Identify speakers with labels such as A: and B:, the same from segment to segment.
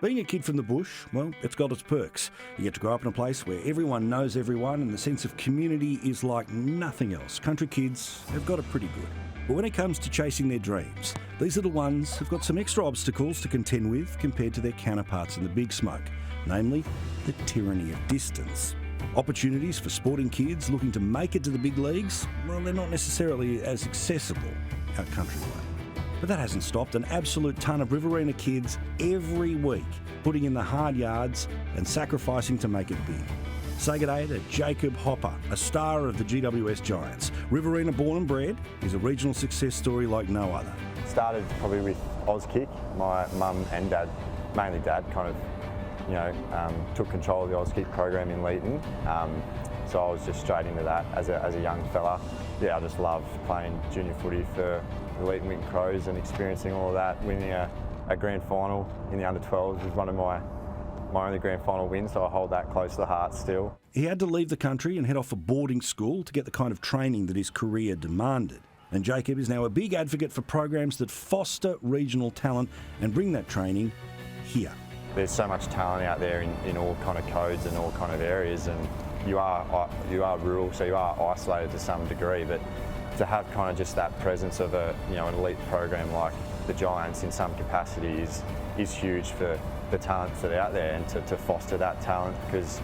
A: Being a kid from the bush, well, it's got its perks. You get to grow up in a place where everyone knows everyone and the sense of community is like nothing else. Country kids have got it pretty good. But when it comes to chasing their dreams, these little ones have got some extra obstacles to contend with compared to their counterparts in the big smoke, namely the tyranny of distance. Opportunities for sporting kids looking to make it to the big leagues, well, they're not necessarily as accessible out country way. But that hasn't stopped an absolute ton of Riverina kids every week putting in the hard yards and sacrificing to make it big. Say good day to Jacob Hopper, a star of the GWS Giants. Riverina born and bred, is a regional success story like no other.
B: Started probably with Auskick. My mum and dad, mainly dad, kind of, took control of the Auskick program in Leeton. So I was just straight into that as a young fella. Yeah, I just loved playing junior footy for the Leeton Witten Crows and experiencing all of that. Winning a grand final in the under-12s was one of my only grand final wins, so I hold that close to the heart still.
A: He had to leave the country and head off for boarding school to get the kind of training that his career demanded. And Jacob is now a big advocate for programs that foster regional talent and bring that training here.
B: There's so much talent out there in all kind of codes and all kind of areas, and you are rural, so you are isolated to some degree, but to have kind of just that presence of an elite program like the Giants in some capacity is huge for the talents that are out there, and to foster that talent, because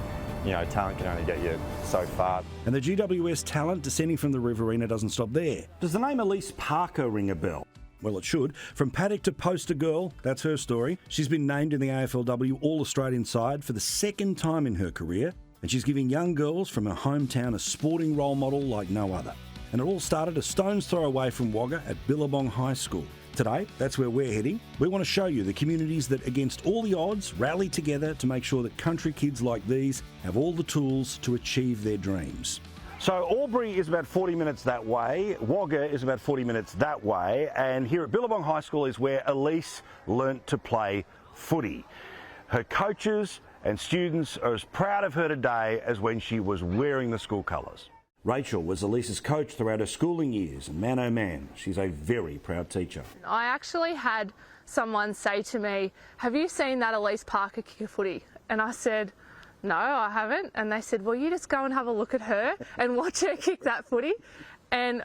B: talent can only get you so far.
A: And the GWS talent descending from the Riverina doesn't stop there. Does the name Elise Parker ring a bell? Well, it should. From paddock to poster girl, that's her story. She's been named in the AFLW All-Australian side for the second time in her career, and she's giving young girls from her hometown a sporting role model like no other. And it all started a stone's throw away from Wagga at Billabong High School. Today, that's where we're heading. We want to show you the communities that, against all the odds, rally together to make sure that country kids like these have all the tools to achieve their dreams. So Albury is about 40 minutes that way, Wagga is about 40 minutes that way, and here at Billabong High School is where Elise learnt to play footy. Her coaches and students are as proud of her today as when she was wearing the school colours. Rachel was Elise's coach throughout her schooling years, and man oh man, she's a very proud teacher.
C: I actually had someone say to me, "Have you seen that Elise Parker kick a footy?" And I said, "No, I haven't." And they said, "Well, you just go and have a look at her and watch her kick that footy." And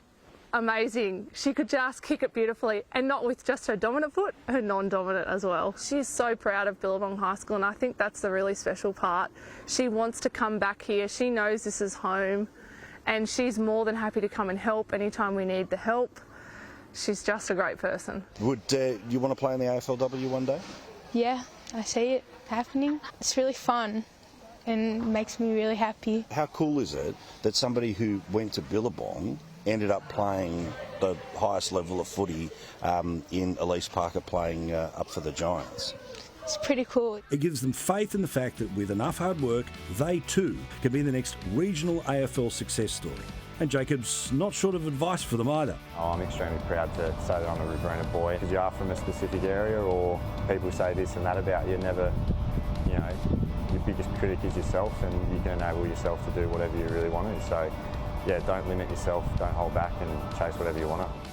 C: amazing. She could just kick it beautifully, and not with just her dominant foot, her non-dominant as well. She's so proud of Billabong High School, and I think that's the really special part. She wants to come back here. She knows this is home, and she's more than happy to come and help anytime we need the help. She's just a great person.
A: Would you want to play in the AFLW one day?
D: Yeah, I see it happening. It's really fun and makes me really happy.
A: How cool is it that somebody who went to Billabong ended up playing the highest level of footy in Elise Parker playing up for the Giants?
D: It's pretty cool. It
A: gives them faith in the fact that with enough hard work, they too can be the next regional AFL success story. And Jacob's not short of advice for them either.
B: Oh, I'm extremely proud to say that I'm a Riverina boy. Because you are from a specific area, or people say this and that about you, never, your biggest critic is yourself, and you can enable yourself to do whatever you really want to. So, yeah, don't limit yourself, don't hold back, and chase whatever you want to.